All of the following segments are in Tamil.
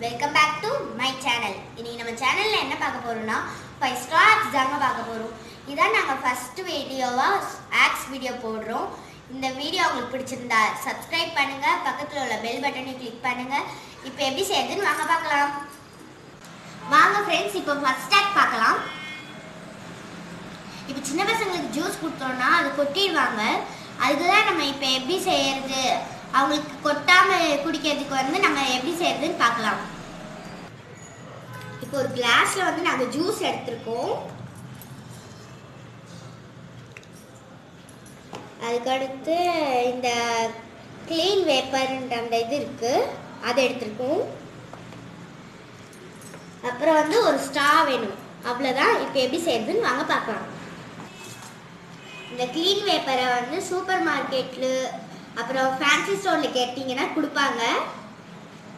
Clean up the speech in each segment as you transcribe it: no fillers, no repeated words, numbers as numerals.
Welcome back to my channel. இன்னைக்கு நம்ம சேனலில் என்ன பார்க்க போகிறோம்னா 5 ஸ்டார் எக்ஸாம் பார்க்க போகிறோம். இதான் நாங்கள் ஃபஸ்ட்டு வீடியோவாக ஆக்ஸ் வீடியோ போடுறோம். இந்த வீடியோ உங்களுக்கு பிடிச்சிருந்தா சப்ஸ்கிரைப் பண்ணுங்கள், பக்கத்தில் உள்ள பெல் பட்டனை கிளிக் பண்ணுங்கள். இப்போ எப்படி செய்யுதுன்னு வாங்க பார்க்கலாம். வாங்க ஃப்ரெண்ட்ஸ், இப்போ ஃபஸ்ட் ஆக்ட் பார்க்கலாம். இப்போ சின்ன பசங்களுக்கு ஜூஸ் கொடுத்தோம்னா அது கொட்டிடுவாங்க. அதுக்கு தான் நம்ம இப்போ எப்படி செய்யறது, அவங்களுக்கு கொட்டாமல் குடிக்கிறதுக்கு நம்ம எப்படி செய்யறதுன்னு பார்க்கலாம். இப்போ ஒரு கிளாஸ்ல நாங்கள் ஜூஸ் எடுத்திருக்கோம். அதுக்கடுத்து இந்த கிளீன் வேப்பர்ன்ற அந்த இது இருக்கு, அதை எடுத்திருக்கோம். அப்புறம் ஒரு ஸ்ட்ரா வேணும். அவ்வளோதான். இப்போ எப்படி செய்யறதுன்னு வாங்க பார்க்கலாம். இந்த கிளீன் வேப்பரை சூப்பர் மார்க்கெட்டில் அப்புறம் ஃபேன்சி ஸ்டோரில் கேட்டிங்கன்னா கொடுப்பாங்க,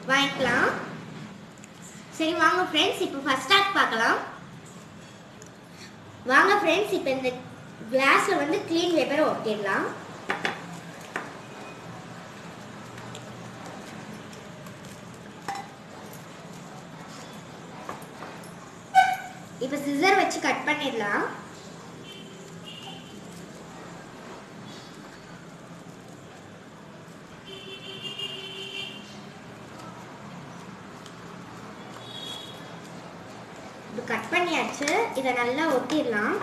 வாங்கிக்கலாம். சரி வாங்க ஃப்ரெண்ட்ஸ், இப்போ ஃபர்ஸ்ட் ஆக்ட் பார்க்கலாம். வாங்க ஃப்ரெண்ட்ஸ், இப்போ இந்த கிளாஸில் க்ளீன் வேப்பரை ஒட்டிடலாம். இப்போ சிசர் வச்சு கட் பண்ணிடலாம். கட் பண்ணியாச்சு. இதை நல்லா ஒட்டிடலாம்.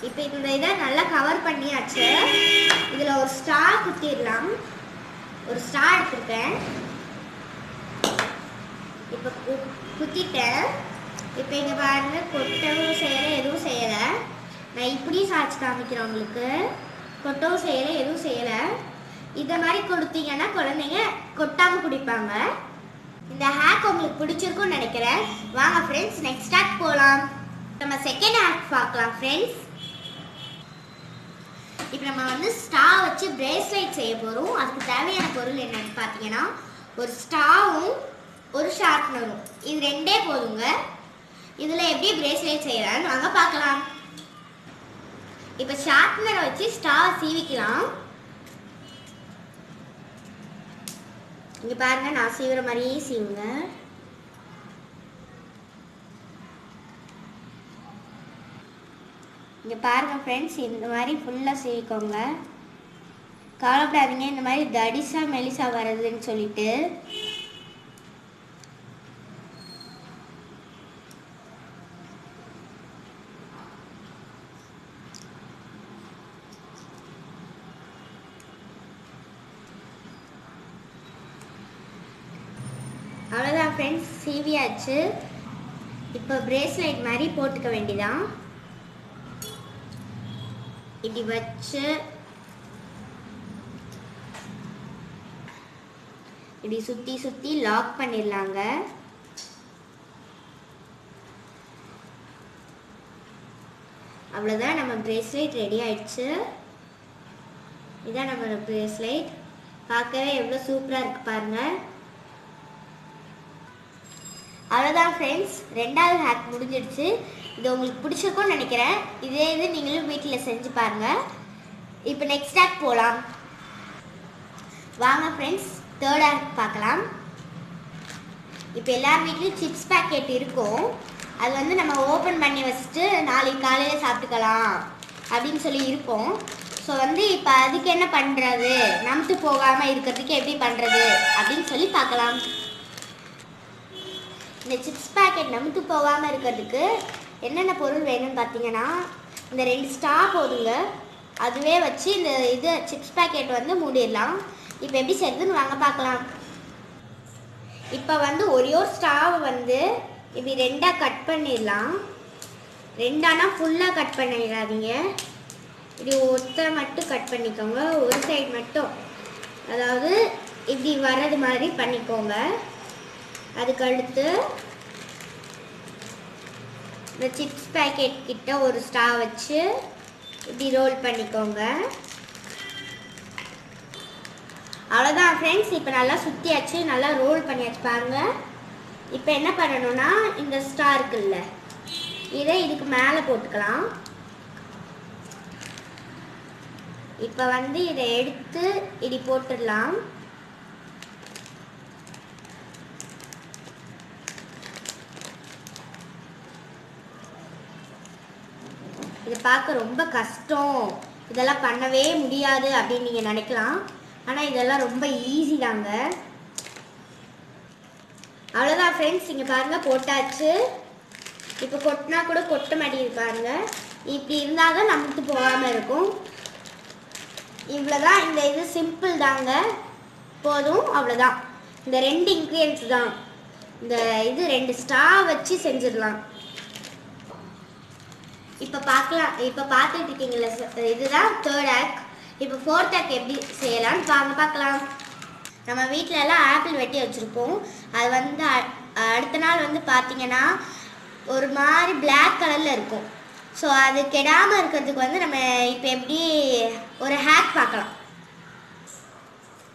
இப்போ இந்த இதை நல்லா கவர் பண்ணியாச்சு. இதில் ஒரு ஸ்டார் குத்திடலாம். ஒரு ஸ்டார் எடுத்துருக்கேன். இப்போ குத்திட்டேன். இப்போ இங்கே பாருங்க, கொட்டவும் செய்யலை, எதுவும் செய்யலை. நான் இப்படி சாய்ச்சி காமிக்கிறேன் உங்களுக்கு. கொட்டவும் செய்யலை, எதுவும் செய்யலை. இதை மாதிரி கொடுத்தீங்கன்னா குழந்தைங்க கொட்டாமல் குடிப்பாங்க. இந்த ஹேக் உங்களுக்கு பிடிச்சிருக்கும்னு நினைக்கிறேன். வாங்க ஃப்ரெண்ட்ஸ், நெக்ஸ்ட் ஹேக் போகலாம். நம்ம செகண்ட் ஹேக் பார்க்கலாம் ஃப்ரெண்ட்ஸ். இப்போ நம்ம ஸ்டார் வச்சு பிரேஸ்லெட் செய்ய போகிறோம். அதுக்கு தேவையான பொருள் என்னன்னு பார்த்தீங்கன்னா, ஒரு ஸ்டாரும் ஒரு ஷார்ப்னரும். இது ரெண்டே போதுங்க. இதில் எப்படி பிரேஸ்லெட் செய்யலான்னு வாங்க பார்க்கலாம். இப்போ ஷார்ப்னரை வச்சு ஸ்டார் சீவிக்கலாம். இங்கே பாருங்க, நான் சீவிர மாதிரியே சீவுங்க. இங்கே பாருங்க ஃப்ரெண்ட்ஸ், இந்த மாதிரி ஃபுல்லாக சீவிக்கோங்க. கவலைப்படாதீங்க, இந்த மாதிரி தடிசா மெலிசா வருதுன்னு சொல்லிட்டு. அவ்வளோதான் ஃப்ரெண்ட்ஸ், சீவியாச்சு. இப்போ பிரேஸ்லெட் மாதிரி போட்டுக்க வேண்டியதான். இப்படி வச்சு இப்படி சுற்றி சுற்றி லாக் பண்ணிடலாங்க. அவ்வளோதான், நம்ம பிரேஸ்லெட் ரெடி ஆயிடுச்சு. இதான் நம்ம பிரேஸ்லெட். பார்க்கவே எவ்வளோ சூப்பராக இருக்குது பாருங்கள். அவ்வளோதான் ஃப்ரெண்ட்ஸ், ரெண்டாவது ஹேக் முடிஞ்சிடுச்சு. இது உங்களுக்கு பிடிச்சிருக்கும்னு நினைக்கிறேன். இதே இது நீங்களும் வீட்டில் செஞ்சு பாருங்கள். இப்போ நெக்ஸ்ட் ஹேக் போகலாம். வாங்க ஃப்ரெண்ட்ஸ், தேர்ட் ஹேக் பார்க்கலாம். இப்போ எல்லார் வீட்லேயும் சிப்ஸ் பேக்கெட் இருக்கும். அது நம்ம ஓப்பன் பண்ணி வச்சுட்டு நாளைக்கு காலையில் சாப்பிட்டுக்கலாம் அப்படின்னு சொல்லி இருக்கும். ஸோ இப்போ அதுக்கு என்ன பண்ணுறது, நமத்து போகாமல் இருக்கிறதுக்கு எப்படி பண்ணுறது அப்படின்னு சொல்லி பார்க்கலாம். இந்த சிப்ஸ் பேக்கெட் நமத்து போகாமல் இருக்கிறதுக்கு என்னென்ன பொருள் வேணும்னு பார்த்தீங்கன்னா, இந்த 2 ஸ்டார் போதுங்க. அதுவே வச்சு இந்த சிப்ஸ் பேக்கெட் மூடிடலாம். இப்போ எப்படி செய்யுதுன்னு வாங்க பார்க்கலாம். இப்போ ஒரே ஒரு ஸ்டாவை இப்படி 2ஆக கட் பண்ணிடலாம். 2ஆனா ஃபுல்லாக கட் பண்ணிடாதீங்க. இப்படி ஒருத்தரை மட்டும் கட் பண்ணிக்கோங்க, ஒரு சைடு மட்டும். அதாவது இப்படி வர்றது மாதிரி பண்ணிக்கோங்க. அதுக்கடுத்து இந்த சிப்ஸ் பேக்கெட் கிட்ட ஒரு ஸ்டார் வச்சு இப்படி ரோல் பண்ணிக்கோங்க. அவ்வளோதான் ஃப்ரெண்ட்ஸ், இப்போ நல்லா சுற்றியாச்சு, நல்லா ரோல் பண்ணியாச்சு பாருங்கள். இப்போ என்ன பண்ணணும்னா, இந்த ஸ்டார் இருக்குல்ல, இதை இதுக்கு மேலே போட்டுக்கலாம். இப்போ வந்து இதை எடுத்து இப்படி போட்டுடலாம். இதை பார்க்க ரொம்ப கஷ்டம், இதெல்லாம் பண்ணவே முடியாது அப்படின்னு நீங்கள் நினைக்கலாம். ஆனால் இதெல்லாம் ரொம்ப ஈஸி தாங்க. அவ்வளோதான் ஃப்ரெண்ட்ஸ், இங்கே பாருங்கள் போட்டாச்சு. இப்போ கொட்டினா கூட கொட்ட மாட்டேங்குது பாருங்க. இப்படி இருந்தால் தான் நமக்கு போகாமல் இருக்கும். இவ்வளோதான், இந்த இது சிம்பிள் தாங்க, போதும். அவ்வளோதான், இந்த 2 இன்க்ரீடியன்ஸ் தான். இந்த இது 2 ஸ்டார் வச்சு செஞ்சிடலாம். இப்போ பார்க்கலாம். இப்போ பார்த்துட்டு இருக்கீங்களா, இதுதான் 3rd ஆக். இப்போ 4th ஆக் எப்படி செய்யலாம்னு வாங்க பார்க்கலாம். நம்ம வீட்டில எல்லாம் ஆப்பிள் வெட்டி வச்சுருப்போம். அது வந்து அடுத்த நாள் வந்து பார்த்தீங்கன்னா ஒரு மாதிரி பிளாக் கலரில் இருக்கும். ஸோ அது கெடாமல் இருக்கிறதுக்கு வந்து நம்ம இப்போ எப்படி ஒரு ஹேக் பார்க்கலாம்.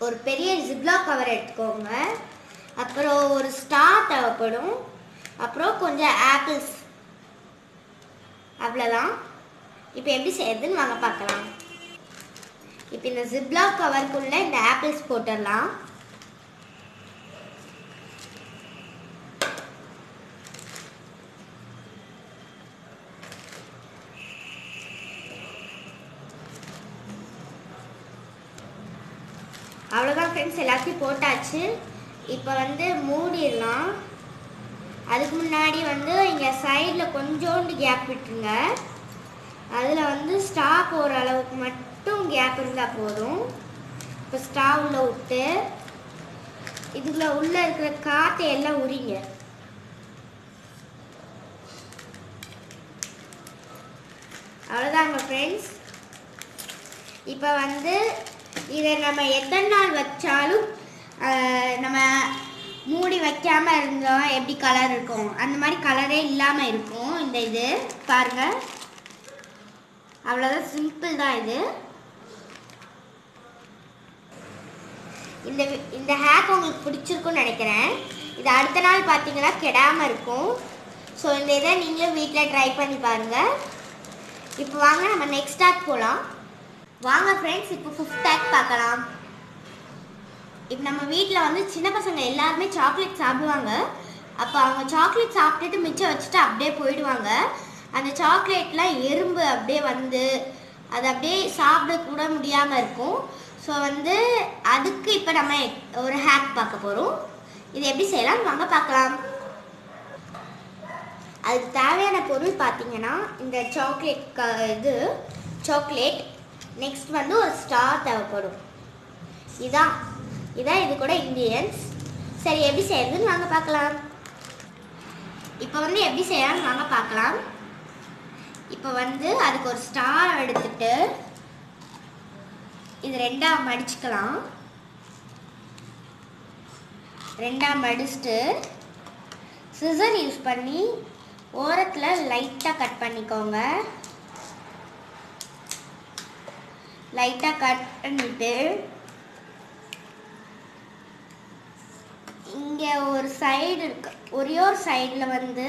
ஒரு பெரிய ஜிப்லாக் கவர் எடுத்துக்கோங்க. அப்புறம் ஒரு ஸ்டார் தேவைப்படும். அப்புறம் கொஞ்சம் ஆப்பிள்ஸ், அவ்வளோதான். இப்போ எப்படி செய்யறதுன்னு வாங்க பார்க்கலாம். இப்போ இந்த ஜிப்லாக் கவருக்குள்ளே இந்த ஆப்பிள்ஸ் போட்டுடலாம். அவ்வளோதான் ஃப்ரெண்ட்ஸ், எல்லாத்தையும் போட்டாச்சு. இப்போ வந்து மூடிடலாம். அதுக்கு முன்னாடி வந்து இங்கே சைடில் கொஞ்சோண்டு கேப் விட்டுருங்க. அதில் வந்து ஸ்டார் போகிற அளவுக்கு மட்டும் கேப் இருந்தால் போதும். இப்போ ஸ்டார் உள்ள விட்டு இதுக்குள்ள உள்ளே இருக்கிற காற்றை எல்லாம் உரிங்க. அவ்வளோதாங்க ஃப்ரெண்ட்ஸ். இப்போ வந்து இதை நம்ம எத்தனை நாள் வச்சாலும் நம்ம மூடி வைக்காமல் இருந்தோம் எப்படி கலர் இருக்கும், அந்த மாதிரி கலரே இல்லாமல் இருக்கும். இந்த இது பாருங்கள், அவ்வளோதான், சிம்பிள் தான் இது. இந்த ஹேக் உங்களுக்கு பிடிச்சிருக்குன்னு நினைக்கிறேன். இது அடுத்த நாள் பார்த்தீங்கன்னா கெடாமல் இருக்கும். ஸோ இந்த இதை நீங்களும் வீட்டில் ட்ரை பண்ணி பாருங்கள். இப்போ வாங்க நம்ம நெக்ஸ்ட் ஹேக் போகலாம். வாங்க ஃப்ரெண்ட்ஸ், இப்போ 5th ஆக் பார்க்கலாம். இப்போ நம்ம வீட்டில் வந்து சின்ன பசங்க எல்லாருமே சாக்லேட் சாப்பிடுவாங்க. அப்போ அவங்க சாக்லேட் சாப்பிட்டுட்டு மிச்சம் வச்சுட்டு அப்படியே போயிடுவாங்க. அந்த சாக்லேட்லாம் எறும்பு அப்படியே வந்து அது அப்படியே சாப்பிடக்கூட முடியாமல் இருக்கும். ஸோ வந்து அதுக்கு இப்போ நம்ம ஒரு ஹேக் பார்க்க போகிறோம். இது எப்படி செய்யலாம் வாங்க பார்க்கலாம். அதுக்கு தேவையான பொருள் பார்த்தீங்கன்னா இந்த சாக்லேட் நெக்ஸ்ட் வந்து ஒரு ஸ்டார் தேவைப்படும். இதான் இது கூட இன்கிரியன்ஸ். சரி, எப்படி செய்யறதுன்னு வாங்க பார்க்கலாம். இப்போ வந்து எப்படி செய்யலாம்னு வாங்க பார்க்கலாம். இப்போ வந்து அதுக்கு ஒரு ஸ்டார் எடுத்துட்டு இது 2ஆ மடிச்சுக்கலாம். 2ஆ மடிச்சுட்டு சிசர் யூஸ் பண்ணி ஓரத்தில் லைட்டாக கட் பண்ணிக்கோங்க. லைட்டாக கட் பண்ணிட்டு இங்கே ஒரு சைடு இருக்கு, ஒரே ஒரு சைடில் வந்து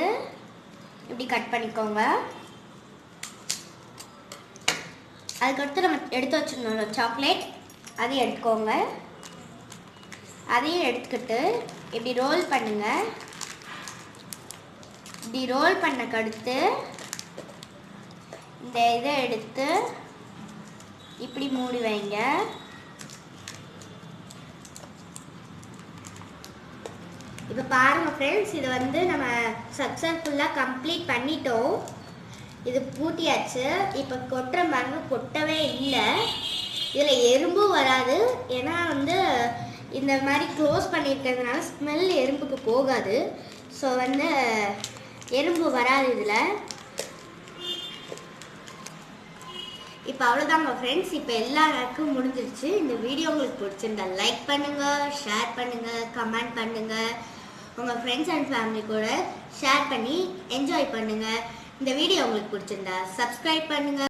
இப்படி கட் பண்ணிக்கோங்க. அதுக்கடுத்து நம்ம எடுத்து வச்சுருந்தோம் சாக்லேட், அதையும் எடுத்துக்கோங்க. அதையும் எடுத்துக்கிட்டு இப்படி ரோல் பண்ணுங்க. இப்படி ரோல் பண்ணக்கு அடுத்து இந்த இதை எடுத்து இப்படி மூடி வைங்க. இப்போ பாருங்கள் ஃப்ரெண்ட்ஸ், இதை வந்து நம்ம சக்ஸஸ்ஃபுல்லாக கம்ப்ளீட் பண்ணிட்டோம். இது பூட்டியாச்சு. இப்போ கொட்டுற பாருங்க, கொட்டவே இல்லை. இதில் எறும்பும் வராது. ஏன்னா வந்து இந்த மாதிரி க்ளோஸ் பண்ணியிருக்கிறதுனால ஸ்மெல் எறும்புக்கு போகாது. ஸோ வந்து எறும்பு வராது இதில். இப்போ அவ்வளோதாங்க ஃப்ரெண்ட்ஸ். இப்போ எல்லாருக்கும் முடிஞ்சிருச்சு. இந்த வீடியோ உங்களுக்கு பிடிச்சிருந்தா லைக் பண்ணுங்கள், ஷேர் பண்ணுங்கள், கமெண்ட் பண்ணுங்கள். உங்கள் ஃப்ரெண்ட்ஸ் அண்ட் ஃபேமிலி கூட ஷேர் பண்ணி என்ஜாய் பண்ணுங்கள். இந்த வீடியோ உங்களுக்கு பிடிச்சிருந்தா சப்ஸ்கிரைப் பண்ணுங்கள்.